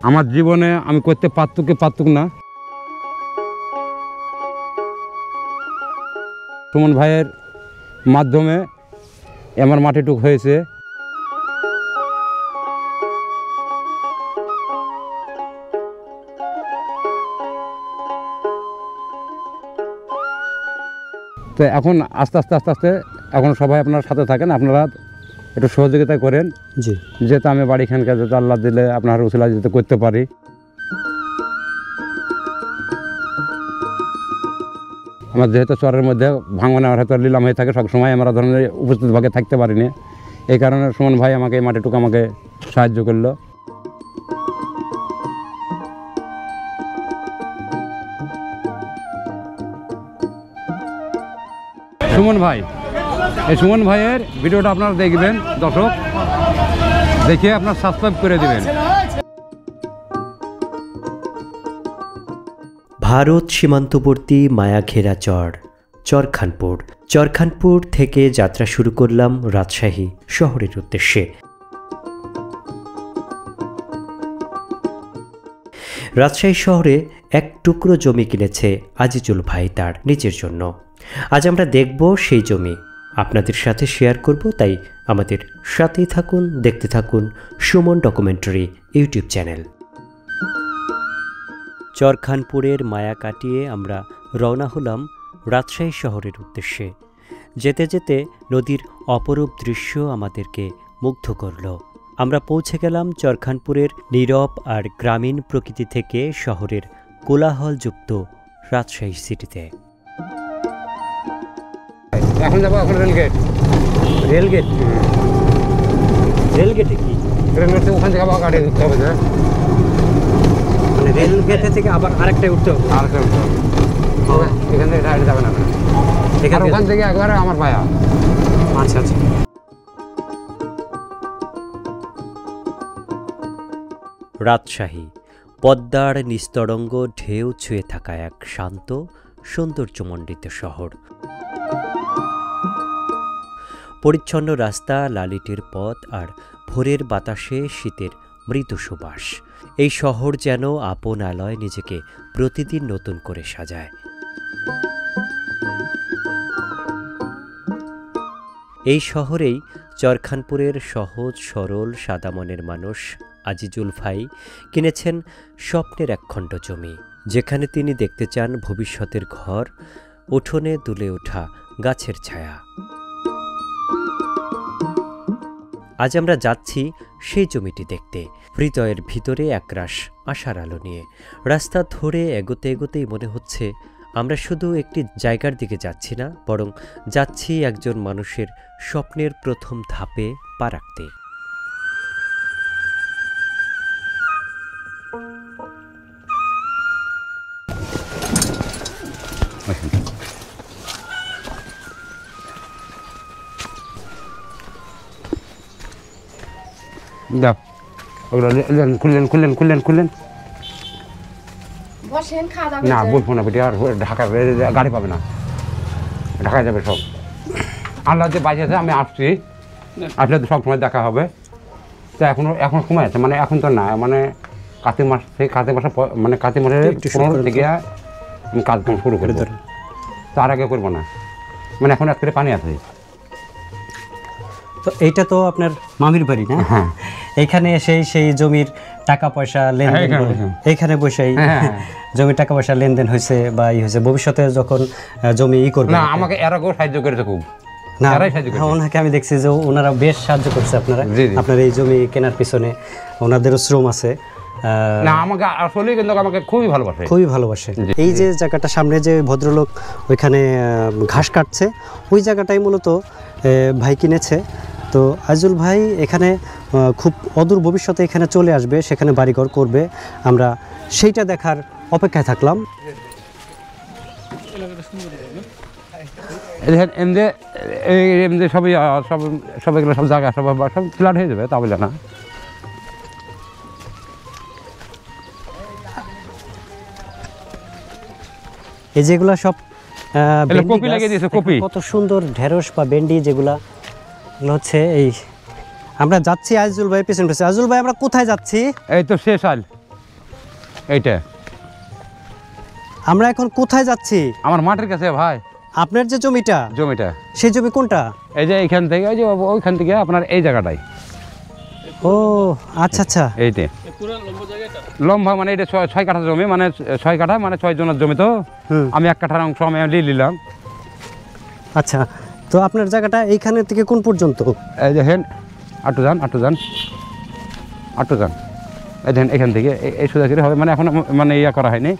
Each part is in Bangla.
আমার জীবনে আমি করতে পারতুক না। সুমন ভাইয়ের মাধ্যমে আমার মাটিটুক হয়েছে। তো এখন আস্তে আস্তে এখন সবাই আপনার সাথে থাকেন, আপনারা একটু সহযোগিতা করেন। জি, যেহেতু আমি বাড়িখানকে যাতে আল্লাহ দিলে আপনার উসিলা যেতে করতে পারি। আমার যেহেতু চরের মধ্যে ভাঙনে আমার হয়তো নিলাম হয়ে থাকে, সবসময় আমরা ধরনের উপস্থিত ভাগে থাকতে পারিনি, এই কারণে সুমন ভাই আমাকে এই মাটিটুকু আমাকে সাহায্য করলো। সুমন ভাই, এই সুমন ভাইয়ের ভিডিওটা আপনারা দেখবেন, দর্শক দেখে আপনার সাবস্ক্রাইব করে দেবেন। ভারত সীমান্তবর্তী মায়াঘেরা চরখানপুর থেকে যাত্রা শুরু করলাম রাজশাহী শহরের উদ্দেশ্যে। রাজশাহী শহরে এক টুকরো জমি কিনেছে আজিজুল ভাই তার নিজের জন্য। আজ আমরা দেখব সেই জমি, আপনাদের সাথে শেয়ার করব, তাই আমাদের সাথেই থাকুন, দেখতে থাকুন সুমন ডকুমেন্টারি ইউটিউব চ্যানেল। চরখানপুরের মায়া কাটিয়ে আমরা রওনা হলাম রাজশাহী শহরের উদ্দেশ্যে। যেতে যেতে নদীর অপরূপ দৃশ্য আমাদেরকে মুগ্ধ করল। আমরা পৌঁছে গেলাম চরখানপুরের নীরব আর গ্রামীণ প্রকৃতি থেকে শহরের কোলাহলযুক্ত রাজশাহী সিটিতে। এখন যাবো এখন রেলগেটে কি ওখান থেকে আবার গাড়ি উঠতে হবে, মানে রেলগেটে থেকে আবার আরেকটাই উঠতে হবে? এখান থেকে গাড়ি যাবে না, ওখান থেকে একবারে আমার পায়া। আচ্ছা আচ্ছা। রাজশাহী পদ্মার নিস্তরঙ্গ ঢেউ ছুঁয়ে থাকা এক শান্ত সৌন্দর্যমণ্ডিত শহর। পরিচ্ছন্ন রাস্তা, লালিটের পথ আর ভোরের বাতাসে শীতের মৃদু সুবাস। এই শহর যেন আপন আলয় নিজেকে প্রতিদিন নতুন করে সাজায়। এই শহরেই চরখানপুরের সহজ সরল সাদা মনের মানুষ আজিজুল ভাই কিনেছেন স্বপ্নের একখণ্ড জমি, যেখানে তিনি দেখতে চান ভবিষ্যতের ঘর, উঠোনে দুলে ওঠা গাছের ছায়া। আজ আমরা যাচ্ছি সেই জমিটি দেখতে, হৃদয়ের ভিতরে একরাশ আশার আলো নিয়ে। রাস্তা ধরে এগোতে এগোতেই মনে হচ্ছে আমরা শুধু একটি জায়গার দিকে যাচ্ছি না, বরং যাচ্ছি একজন মানুষের স্বপ্নের প্রথম ধাপে পা রাখতে। খুললেন না, বলবো না বেটি, আর ঢাকা গাড়ি পাবে না, ঢাকায় যাবে সব। আল্লাহ যে বাঁচিয়েছে, আমি আসছি, আসলে তো সব সময় দেখা হবে। তো এখন সময় আছে, মানে এখন তো না, মানে কার্তিক মাস থেকে মানে কার্তিক মাসের 15 থেকে আমি কাজ শুরু করে দেবো। তার আগে করবো না, মানে এখন এক পানি আছে। তো এইটা তো আপনার মামির বাড়ি না? হ্যাঁ। এইখানে এসেই সেই জমির টাকা পয়সা লেনদেন, এইখানে বসেই জমির টাকা পয়সা লেনদেন হয়েছে বা হয়েছে। ভবিষ্যতে যখন জমি করবে না, আমাকে এর আগেও সাহায্য করেছে খুব। না, ওনাকে আমি দেখছি যে ওনারা বেশ সাহায্য করছে আপনার এই জমি কেনার পিছনে, ওনাদেরও শ্রম আছে। না, আমাকে আসলে কিন্তু আমাকে খুবই ভালোবাসে। এই যে জায়গাটা সামনে যে ভদ্রলোক ওইখানে ঘাস কাটছে, ওই জায়গাটাই মূলত ভাই কিনেছে। তো আজিজুল ভাই এখানে খুব অদূর ভবিষ্যতে এখানে চলে আসবে, সেখানে বাড়িঘর করবে। আমরা সেইটা দেখার অপেক্ষায় থাকলাম। এমনি সব জায়গা সব ফ্ল্যাট হয়ে যাবে, তা বলে না। এই যেগুলা সব কপি লাগিয়ে দিয়েছে, কপি কত সুন্দর ঢেঁড়স বা ভেন্ডি, যেগুলা এগুলো হচ্ছে এই আমরা যাচ্ছি আজিজুল ভাই পেছন পেছনে। আজিজুল ভাই আমরা কোথায় যাচ্ছি? এই তো শেষ আল এইটা আমরা এখন কোথায় যাচ্ছি? আমার মাঠের কাছে ভাই। আপনার যে জমিটা, সেই জমি কোনটা? এই যে এইখান থেকে ওই যে ওইখান থেকে আপনার এই জায়গাটাই। ও আচ্ছা আচ্ছা, এইটা লম্বা, মানে এটা 6 কাঠা জমি, মানে 6 কাঠা মানে 6 জনের জমি। তো আমি 1 কাঠার অংশ আমি নিয়ে নিলাম। আচ্ছা, তো আপনার জায়গাটা এইখানে থেকে কোন পর্যন্ত? এই দেখেন আটু যান এই দেখেন এখান থেকে এই সোজা করে হবে, মানে এখন মানে ইয়া করা হয়নি।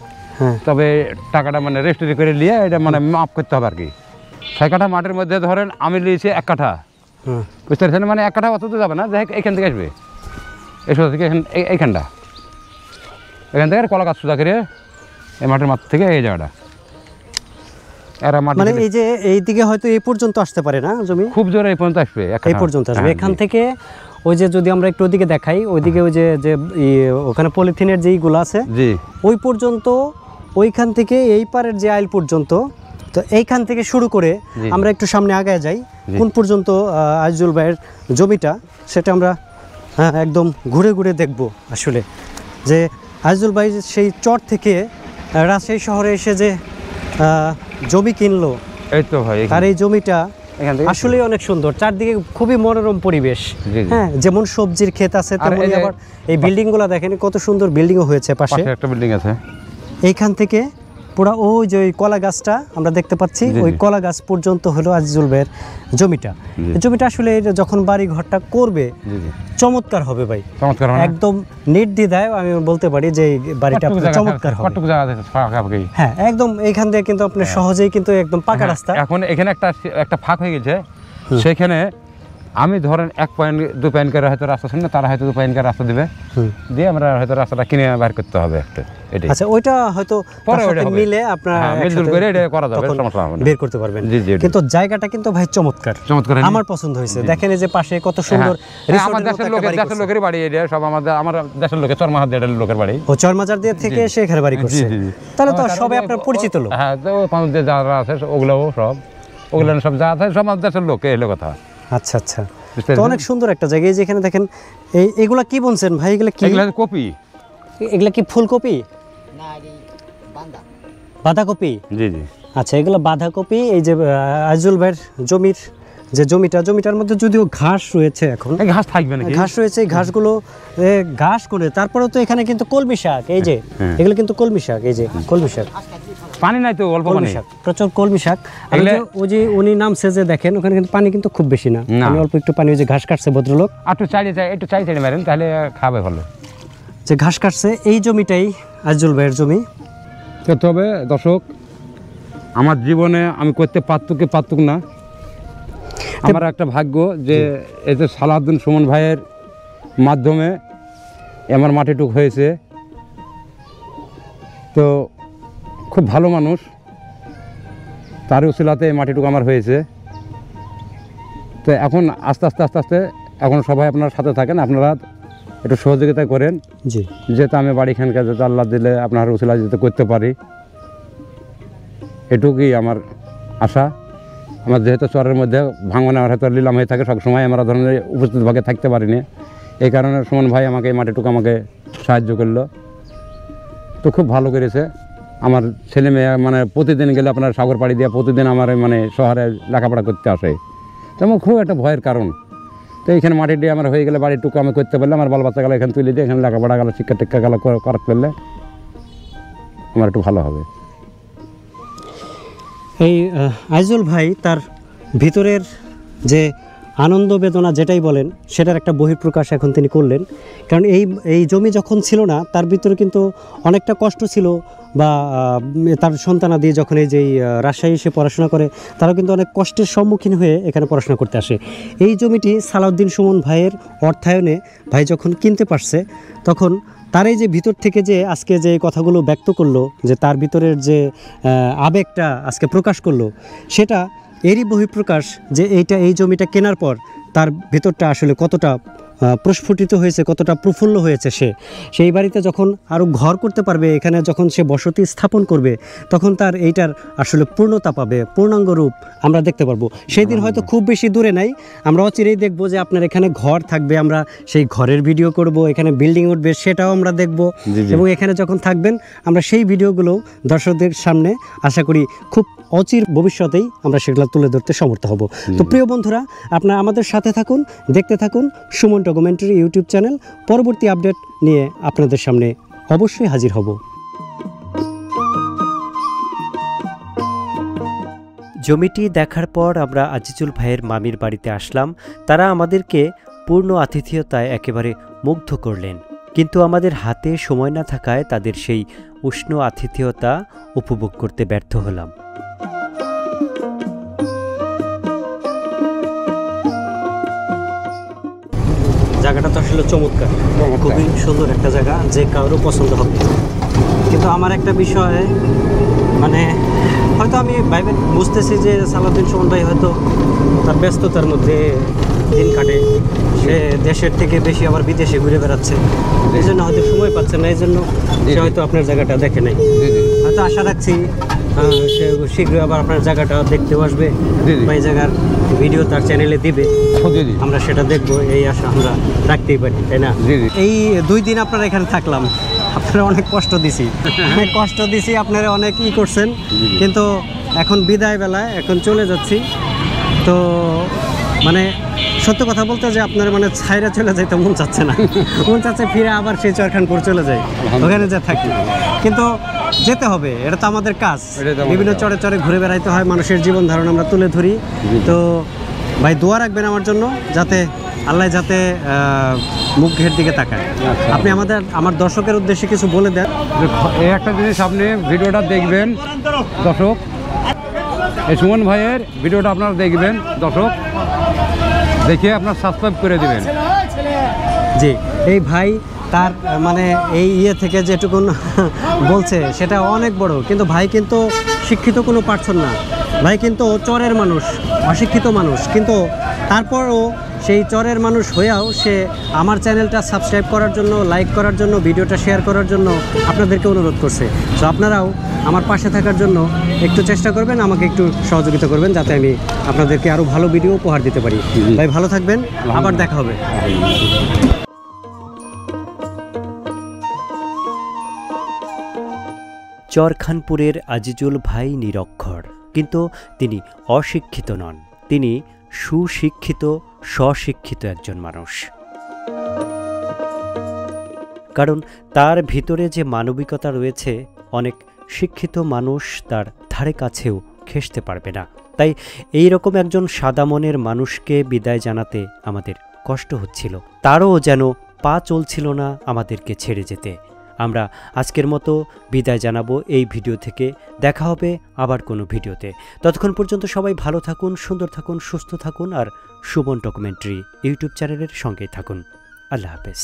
তবে টাকাটা মানে রেজিস্ট্রি করে নিয়ে এটা মানে মাপ করতে হবে আর কি। 6 কাঠা মাঠের মধ্যে ধরেন আমি নিয়েছি 1 কাঠা, বুঝতে পারছেন? মানে 1 কাঠা অত তো যাবে না, দেখ এখান থেকে আসবে, এই সোজা থেকে এইখানটা, এখান থেকে কলা গাছ সোজা করে এই মাঠের মাঠ থেকে এই জায়গাটা এরা মাটি, মানে এই যে এইদিকে হয়তো এই পর্যন্ত আসতে পারে না জমি, খুব জোরে এই পর্যন্ত আসবে, এই পর্যন্ত আসবে। এখান থেকে ওই যে যদি আমরা একটু ওদিকে দেখাই, ওইদিকে ওই যে ওখানে পলিথিনের যেইগুলো আছে জি ওই পর্যন্ত, ওইখান থেকে এই পারের যে আইল পর্যন্ত। তো এইখান থেকে শুরু করে আমরা একটু সামনে আগায় যাই, কোন পর্যন্ত আজিজুল ভাইয়ের জমিটা সেটা আমরা একদম ঘুরে ঘুরে দেখব আসলে, যে আজিজুল ভাই সেই চর থেকে রাজশাহী শহরে এসে যে জমি কিনলো। এই তো ভাই, আর এই জমিটা আসলে অনেক সুন্দর, চারদিকে খুবই মনোরম পরিবেশ। হ্যাঁ, যেমন সবজির ক্ষেত আছে, তেমনি আবার এই বিল্ডিং গুলা দেখেন কত সুন্দর বিল্ডিংও হয়েছে পাশে। একটা বিল্ডিং আছে এইখান থেকে পুরা ওই যে ওই কলা গাছটা আমরা দেখতে পাচ্ছি, ওই কলা গাছ পর্যন্ত হলো আজিজুল ভাইয়ের জমিটা। জমিটা আসলে যখন বাড়ি ঘরটা করবে চমৎকার হবে ভাই, চমৎকার, একদম নির্দ্বিধায় আমি বলতে পারি যে বাড়িটা চমৎকার হবে। হ্যাঁ, একদম এইখান থেকে কিন্তু আপনি সহজেই কিন্তু একদম পাকা রাস্তা। এখন এখানে একটা ফাঁক হয়ে গেছে, সেখানে আমি ধরেন 1 পয়েন্ট 2 পয়েন্ট করে হয়তো রাস্তা শুনলে, তারা হয়তো 2 পয়েন্ট করে রাস্তা দিবে, দিয়ে আমরা হয়তো রাস্তাটা কিনে বের করতে হবে একটা। আচ্ছা, ওইটা হয়তো পরে মিলে আপনারা মিলজুল করে এটা করা যাবে, সমস্যা হবে না, বের করতে পারবেন। কিন্তু জায়গাটা কিন্তু ভাই চমৎকার, আমার পছন্দ হয়েছে। দেখেন এই যে পাশে কত সুন্দর, আমার দেশের লোকের বাড়ি, এটা সব আমার দেশের লোকের, চরমাহার দিয়ে লোকের বাড়ি, ও চরমাজার দিয়ে থেকে সে এখানে বাড়ি করছে। তাহলে তো সবাই আপনার পরিচিত লোক। হ্যাঁ, তো পাঁচ যারা আছে ওগুলো সব যা আছে সব আমাদের দেশের লোক, এলো কথা। আচ্ছা আচ্ছা, তো অনেক সুন্দর একটা জায়গা। যেখানে দেখেন এগুলা কি বলছেন ভাই? এগুলা কি? এগুলা কপি। এগুলা কি ফুলকপি না বাঁধাকপি? জি জি। আচ্ছা, এগুলা বাঁধাকপি। এই যে আজিজুল ভাইয়ের জমির যে জমিটার মধ্যে যদিও ঘাস রয়েছে, এখন ঘাস থাকবে না, ঘাস রয়েছে, এই ঘাসগুলো ঘাস করে তারপরেও তো এখানে কিন্তু কলমি শাক, এই যে এগুলো কিন্তু কলমি শাক, এই যে কলমি শাক। পানি নাই তো, অল্প পানি, প্রচুর কলমি শাক। ওই যে উনি নামছে যে দেখেন, ওখানে কিন্তু পানি কিন্তু খুব বেশি না, অল্প একটু পানি। ওই যে ঘাস কাটছে ভদ্রলোক, একটু চাই মারেন, তাহলে খাবে ভালো। যে ঘাস কাটছে এই জমিটাই আজিজুল ভাইয়ের জমি। তবে দর্শক, আমার জীবনে আমি করতে পারতুক না, আমার একটা ভাগ্য যে এতে সালাউদ্দিন সুমন ভাইয়ের মাধ্যমে আমার মাটিটুক হয়েছে। তো খুব ভালো মানুষ, তার উসিলাতে এই মাটিটুকু আমার হয়েছে। তো এখন আস্তে আস্তে এখন সবাই আপনার সাথে থাকেন, আপনারা একটু সহযোগিতা করেন, জি, যেহেতু আমি বাড়িখানকে যাতে আল্লাহ দিলে আপনার উসিলা যেতে করতে পারি, এটুকুই আমার আশা। আমার যেহেতু চরের মধ্যে ভাঙনে আমার হয়তো লিলাম হয়ে থাকে, সবসময় আমরা ধরনের উপস্থিত ভাগে থাকতে পারিনি, এই কারণে সুমন ভাই আমাকে এই মাটিটুকু আমাকে সাহায্য করলো। তো খুব ভালো করেছে। আমার ছেলে মেয়ে মানে প্রতিদিন গেলে আপনার সাগর পাড়ি দিয়ে প্রতিদিন আমার মানে শহরে লেখাপড়া করতে আসে, তো আমার খুব একটা ভয়ের কারণ। তো এইখানে মাটি দিয়ে আমার হয়ে গেলে বাড়িটুকু আমি করতে পারলে, আমার বাল বাচ্চা গেলে এখানে তুলে দিয়ে এখানে লেখাপড়া গেলে শিক্ষা টিক্ষা গেলে করাতে পারলে আমার একটু ভালো হবে। এই আজিজুল ভাই তার ভিতরের যে আনন্দ বেদনা যেটাই বলেন, সেটার একটা বহিঃপ্রকাশ এখন তিনি করলেন। কারণ এই জমি যখন ছিল না, তার ভিতরে কিন্তু অনেকটা কষ্ট ছিল, বা তার সন্তানাদি যখন এই যে রাজশাহী এসে পড়াশোনা করে, তারাও কিন্তু অনেক কষ্টের সম্মুখীন হয়ে এখানে পড়াশোনা করতে আসে। এই জমিটি সালাউদ্দিন সুমন ভাইয়ের অর্থায়নে ভাই যখন কিনতে পারছে, তখন তার এই যে ভিতর থেকে যে আজকে যে কথাগুলো ব্যক্ত করলো, যে তার ভিতরের যে আবেগটা আজকে প্রকাশ করলো, সেটা এরই বহিঃপ্রকাশ যে এই জমিটা কেনার পর তার ভিতরটা আসলে কতটা প্রস্ফুটিত হয়েছে, কতটা প্রফুল্ল হয়েছে সেই বাড়িতে যখন আরও ঘর করতে পারবে, এখানে যখন সে বসতি স্থাপন করবে, তখন তার এইটার আসলে পূর্ণতা পাবে, পূর্ণাঙ্গ রূপ আমরা দেখতে পারবো। সেই দিন হয়তো খুব বেশি দূরে নাই, আমরা অচিরেই দেখবো যে আপনার এখানে ঘর থাকবে, আমরা সেই ঘরের ভিডিও করব, এখানে বিল্ডিং উঠবে সেটাও আমরা দেখব, এবং এখানে যখন থাকবেন আমরা সেই ভিডিওগুলো দর্শকদের সামনে আশা করি খুব অচির ভবিষ্যতেই আমরা সেগুলো তুলে ধরতে সমর্থ হব। তো প্রিয় বন্ধুরা, আপনারা আমাদের সাথে থাকুন, দেখতে থাকুন সুমন ডকুমেন্টারি ইউটিউব চ্যানেল। পরবর্তী আপডেট নিয়ে আপনাদের সামনে অবশ্যই হাজির হব। জমিটি দেখার পর আমরা আজিজুল ভাইয়ের মামির বাড়িতে আসলাম। তারা আমাদেরকে পূর্ণ আতিথেয়তায় একেবারে মুগ্ধ করলেন, কিন্তু আমাদের হাতে সময় না থাকায় তাদের সেই উষ্ণ আতিথেয়তা উপভোগ করতে ব্যর্থ হলাম। জায়গাটা তো আসলে চমৎকার, খুবই সুন্দর একটা জায়গা, যে কারো পছন্দ হবে। কিন্তু আমার একটা বিষয়, মানে হয়তো আমি ভাইবে বুঝতেছি যে সালাউদ্দিন সুমন ভাই হয়তো তার ব্যস্ততার মধ্যে দিন কাটে, সে দেশের থেকে বেশি আবার বিদেশে ঘুরে বেড়াচ্ছে, এই জন্য হয়তো সময় পাচ্ছে না, এই জন্য সে হয়তো আপনার জায়গাটা দেখে নাই। হয়তো আশা রাখছি সে শীঘ্রই আবার আপনার জায়গাটা দেখতেও আসবে, বা এই জায়গার ভিডিও তার চ্যানেলে দিবে, আমরা সেটা দেখবো, এই আশা আমরা রাখতেই পারি, তাই না? এই 2 দিন আপনারা এখানে থাকলাম, আপনারা অনেক কষ্ট দিছি, আপনারা অনেক করছেন, কিন্তু এখন বিদায় বেলায় এখন চলে যাচ্ছি। তো মানে সত্য কথা বলতে যে আপনার মানে ছাইরা চলে যাইতে মন চাচ্ছে না, মন চাচ্ছে ফিরে আবার সেই চরখানপুর চলে যায়, ওখানে যা থাকি, কিন্তু যেতে হবে, এটা তো আমাদের কাজ। বিভিন্ন চরে চরে ঘুরে বেড়াইতে হয়, মানুষের জীবন ধারণ আমরা তুলে ধরি। তো ভাই দোয়া রাখবেন আমার জন্য, যাতে আল্লাহ যাতে মুখ ঘের দিকে তাকায়। আপনি আমার দর্শকের উদ্দেশ্যে কিছু বলে দেন। এই একটা জিনিস, আপনি ভিডিওটা দেখবেন দর্শক, এই সুমন ভাইয়ের ভিডিওটা আপনারা দেখবেন দর্শক, দেখে আপনার সাবস্ক্রাইব করে দেবেন। জি, এই ভাই তার মানে এই থেকে যেটুকুন বলছে সেটা অনেক বড়, কিন্তু ভাই কিন্তু শিক্ষিত কোনো পার্সন না, ভাই কিন্তু চরের মানুষ, অশিক্ষিত মানুষ, কিন্তু তারপরও সেই চরের মানুষ হয়েও সে আমার চ্যানেলটা সাবস্ক্রাইব করার জন্য, লাইক করার জন্য, ভিডিওটা শেয়ার করার জন্য আপনাদেরকে অনুরোধ করছে। তো আপনারাও আমার পাশে থাকার জন্য একটু চেষ্টা করবেন, আমাকে একটু সহযোগিতা করবেন, যাতে আমি আপনাদেরকে আরও ভালো ভিডিও উপহার দিতে পারি। ভাই ভালো থাকবেন, আবার দেখা হবে। চরখানপুরের আজিজুল ভাই নিরক্ষর, কিন্তু তিনি অশিক্ষিত নন, তিনি সুশিক্ষিত, স্বশিক্ষিত একজন মানুষ। কারণ তার ভিতরে যে মানবিকতা রয়েছে, অনেক শিক্ষিত মানুষ তার ধারে কাছেও ঘেঁষতে পারবে না। তাই এই রকম একজন সাদা মনের মানুষকে বিদায় জানাতে আমাদের কষ্ট হচ্ছিল, তারও যেন পা চলছিল না আমাদেরকে ছেড়ে যেতে। আমরা আজকের মতো বিদায় জানাবো এই ভিডিও থেকে। দেখা হবে আবার কোনো ভিডিওতে। ততক্ষণ পর্যন্ত সবাই ভালো থাকুন, সুন্দর থাকুন, সুস্থ থাকুন, আর সুমন ডকুমেন্টারি ইউটিউব চ্যানেলের সঙ্গেই থাকুন। আল্লাহ হাফেজ।